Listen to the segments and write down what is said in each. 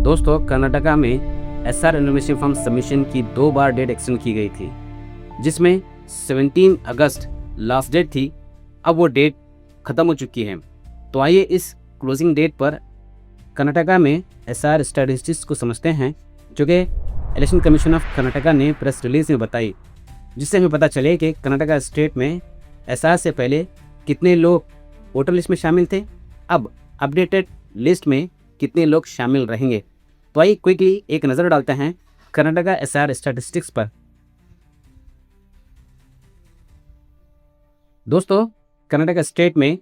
दोस्तों, कर्नाटका में SR enumeration form submission की 2 बार डेट एक्सटेंड की गई थी, जिसमें 17 अगस्त लास्ट डेट थी। अब वो डेट ख़त्म हो चुकी है। तो आइए इस क्लोजिंग डेट पर कर्नाटका में एसआर स्टैटिस्टिक्स को समझते हैं, जो कि इलेक्शन कमीशन ऑफ कर्नाटका ने प्रेस रिलीज में बताई, जिससे हमें पता चले कि कर्नाटका स्टेट में एसआर से पहले कितने लोग वोटर लिस्ट में शामिल थे, अब अपडेटेड लिस्ट में कितने लोग शामिल रहेंगे। तो आइए क्विकली एक नज़र डालते हैं कर्नाटका एसआर स्टैटिस्टिक्स पर। दोस्तों, कर्नाटका स्टेट में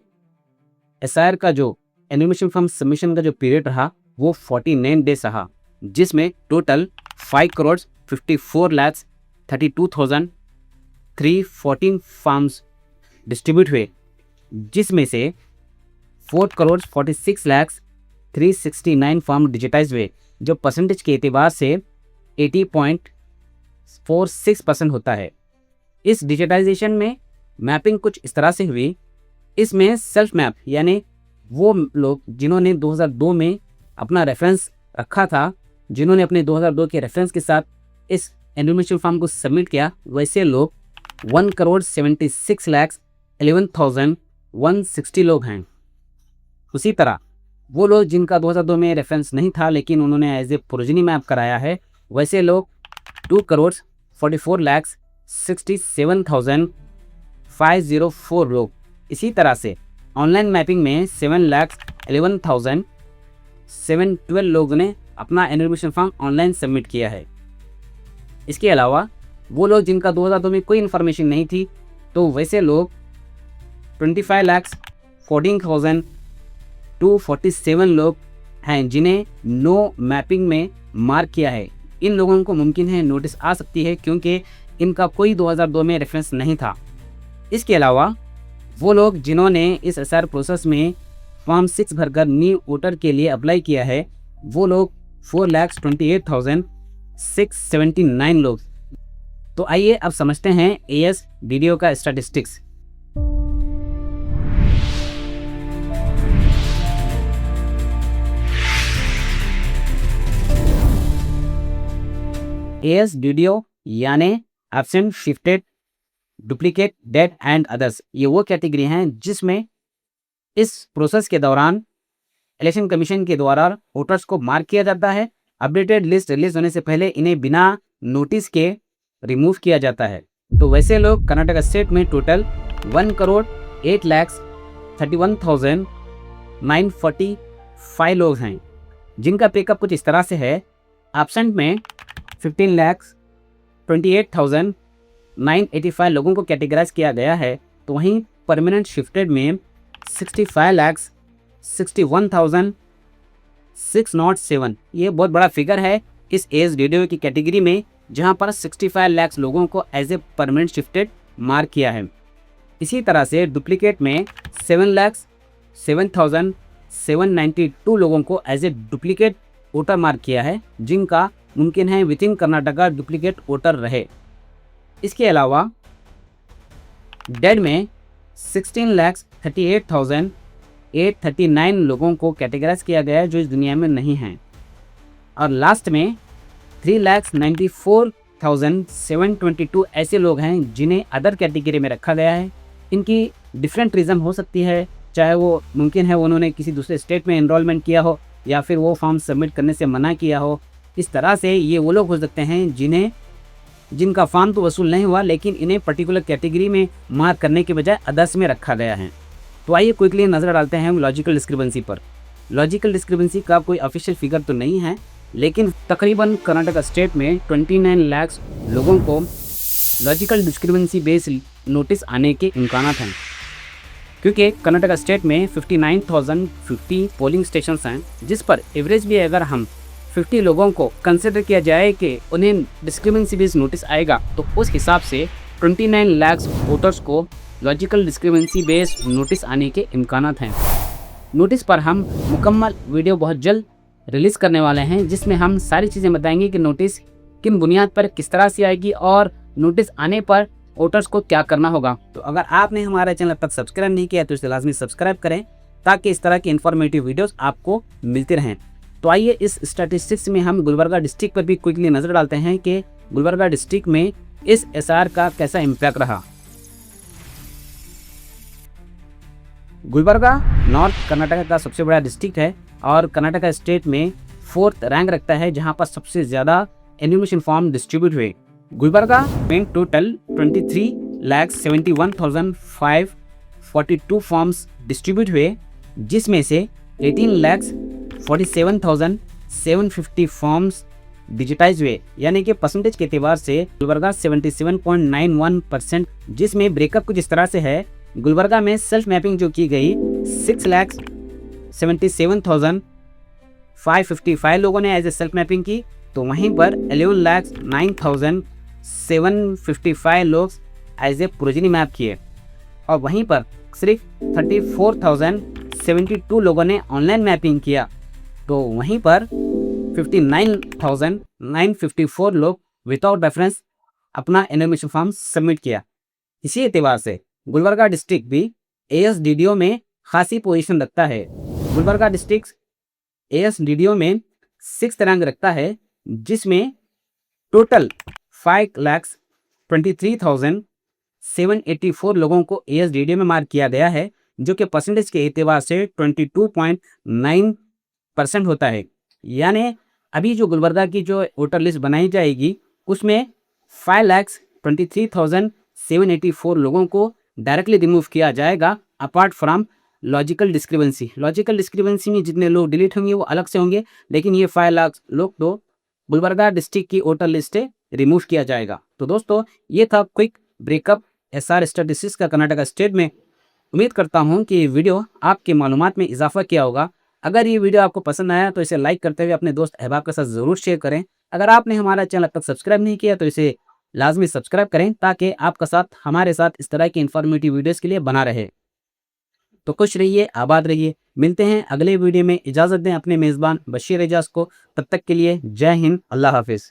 एसआर का जो एनुमरेशन फॉर्म सबमिशन का जो पीरियड रहा वो 49 डेज रहा, जिसमें टोटल 5,54,32,314 फॉर्म्स डिस्ट्रीब्यूट हुए, जिसमें से 4,46,369 फॉर्म डिजिटाइज हुए, जो परसेंटेज के एतबार से 80.46% होता है। इस डिजिटाइजेशन में मैपिंग कुछ इस तरह से हुई। इसमें सेल्फ मैप यानी वो लोग जिन्होंने 2002 में अपना रेफरेंस रखा था, जिन्होंने अपने 2002 के रेफरेंस के साथ इस एनुमरेशन फॉर्म को सबमिट किया, वैसे लोग 1,76,11,160 लोग हैं। उसी तरह वो लोग जिनका 2002 में रेफरेंस नहीं था लेकिन उन्होंने एज ए प्रोजेनी मैप कराया है, वैसे लोग 2,44,67,504 लोग। इसी तरह से ऑनलाइन मैपिंग में 7,11,712 लोगों ने अपना एनुमरेशन फॉर्म ऑनलाइन सबमिट किया है। इसके अलावा वो लोग जिनका 2002 में कोई इन्फॉर्मेशन नहीं थी, तो वैसे लोग 25,14,247 लोग हैं जिन्हें नो मैपिंग में मार्क किया है। इन लोगों को मुमकिन है नोटिस आ सकती है क्योंकि इनका कोई 2002 में रेफरेंस नहीं था। इसके अलावा वो लोग जिन्होंने इस एसआर प्रोसेस में फॉर्म 6 भरकर न्यू वोटर के लिए अप्लाई किया है, वो लोग 4,28,679 लोग। तो आइए अब समझते हैं एएस डीडीओ का स्टैटिस्टिक्स। एएस डीडीओ यानी absent, shifted, duplicate, dead and others, ये वो कैटेगरी हैं जिसमें इस प्रोसेस के दौरान इलेक्शन कमीशन के द्वारा वोटर्स को मार्क किया जाता है। अपडेटेड लिस्ट रिलीज होने से पहले इन्हें बिना नोटिस के रिमूव किया जाता है। तो वैसे लोग कर्नाटका स्टेट में टोटल 1,08,31,945 लोग हैं, जिनका ब्रेकअप कुछ इस तरह से है। एब्सेंट में 15,28,985 लोगों को कैटेगराइज किया गया है, तो वहीं परमानेंट शिफ्टेड में 65,61,607। ये बहुत बड़ा फिगर है इस एज डीडीओ की कैटेगरी में, जहां पर 65 लाख लोगों को as a permanent shifted mark किया है। इसी तरह से डुप्लीकेट में 7,07,792 लोगों को as a duplicate voter mark किया है, जिनका मुमकिन है within Karnataka duplicate voter रहे। इसके अलावा डेड में 16,38,839 लोगों को कैटेगराइज किया गया है जो इस दुनिया में नहीं हैं। और लास्ट में 3,94,722 ऐसे लोग हैं जिन्हें अदर कैटेगरी में रखा गया है। इनकी डिफरेंट रीज़न हो सकती है, चाहे वो मुमकिन है उन्होंने किसी दूसरे स्टेट में एनरोलमेंट किया हो या फिर वो फॉर्म सबमिट करने से मना किया हो। इस तरह से ये वो लोग हो सकते हैं जिनका फॉर्म तो वसूल नहीं हुआ लेकिन इन्हें पर्टिकुलर कैटेगरी में मार्क करने के बजाय अदर्स में रखा गया है। तो आइए क्विकली नज़र डालते हैं लॉजिकल डिस्क्रिपेंसी पर। लॉजिकल डिस्क्रिपेंसी का कोई ऑफिशियल फिगर तो नहीं है, लेकिन तकरीबन कर्नाटका स्टेट में 29 लाख लोगों को लॉजिकल डिस्क्रिपेंसी बेस्ड नोटिस आने के इम्कानात हैं, क्योंकि कर्नाटका स्टेट में 59,050 पोलिंग स्टेशन हैं, जिस पर एवरेज भी अगर हम 50 लोगों को कंसिडर किया जाए कि उन्हें डिस्क्रिपेंसी बेस्ड नोटिस आएगा, तो उस हिसाब से 29 लाख वोटर्स को लॉजिकल डिस्क्रिपेंसी बेस्ड नोटिस आने के इम्कानात हैं। नोटिस पर हम मुकम्मल वीडियो बहुत जल्द रिलीज़ करने वाले हैं, जिसमें हम सारी चीज़ें बताएंगे कि नोटिस किन बुनियाद पर किस तरह से आएगी और नोटिस आने पर वोटर्स को क्या करना होगा। तो अगर आपने हमारा चैनल अब तक सब्सक्राइब नहीं किया तो इसे लाजमी सब्सक्राइब करें, ताकि इस तरह की इन्फॉर्मेटिव वीडियोस आपको मिलती रहें। तो आइए इस स्टैटिस्टिक्स में हम गुलबर्गा डिस्ट्रिक्ट पर भी क्विकली नज़र डालते हैं कि गुलबर्गा डिस्ट्रिक्ट में इस एसआर का कैसा इम्पैक्ट रहा। गुलबर्गा नॉर्थ कर्नाटका का सबसे बड़ा डिस्ट्रिक्ट है और कर्नाटका स्टेट में 4th रैंक रखता है, जहां पर सबसे ज़्यादा एनिमेशन फॉर्म डिस्ट्रीब्यूट हुए। गुलबर्गा में टोटल 23,71,542 फॉर्म्स डिस्ट्रीब्यूट हुए, जिसमें से 18,47,750 फॉर्म्स डिजिटाइज हुए, यानी कि परसेंटेज के एतबार से गुलबर्गा 77.91%, जिसमें ब्रेकअप कुछ इस तरह से है। गुलबर्गा में सेल्फ मैपिंग जो की गई 6,77,555 लोगों ने एज ए सेल्फ मैपिंग की, तो वहीं पर 11,09,755 लोग एज ए प्रोजेनी मैप किए और वहीं पर सिर्फ 34,072 लोगों ने ऑनलाइन मैपिंग किया, तो वहीं पर 59,954 लोग विदाउट रेफरेंस अपना एनिमेशन फॉर्म सबमिट किया। इसी एतबार से गुलबर्गा डिस्ट्रिक्ट भी ASDDO में खासी पोजीशन रखता है। गुलबर्गा डिस्ट्रिक्ट ASDDO में 6th रैंक रखता है, जिसमें टोटल 5,23,784 लोगों को ASDDO में मार्क किया गया है, जो कि परसेंटेज के एतबार से 22.9% होता है। यानी अभी जो गुलबर्गा की जो वोटर लिस्ट बनाई जाएगी उसमें 5,23,784 लोगों को डायरेक्टली रिमूव किया जाएगा, apart from logical discrepancy. Logical discrepancy में जितने लोग डिलीट होंगे वो अलग से होंगे, लेकिन ये 5 लाख लोग तो गुलबर्गा डिस्ट्रिक्ट की वोटर लिस्ट से रिमूव किया जाएगा। तो दोस्तों, ये था क्विक ब्रेकअप SR स्टैटिस्टिक्स का कर्नाटका स्टेट में। उम्मीद करता हूँ कि ये वीडियो आपके मालूमात में इजाफा किया होगा। अगर ये वीडियो आपको पसंद आया तो इसे लाइक करते हुए अपने दोस्त अहबाब के साथ ज़रूर शेयर करें। अगर आपने हमारा चैनल अब तक सब्सक्राइब नहीं किया तो इसे लाजमी सब्सक्राइब करें, ताकि आपका साथ हमारे साथ इस तरह की इन्फॉर्मेटिव वीडियोस के लिए बना रहे। तो खुश रहिए, आबाद रहिए। मिलते हैं अगले वीडियो में। इजाज़त दें अपने मेज़बान बशीर एजाज को। तब तक के लिए जय हिंद, अल्लाह हाफिज़।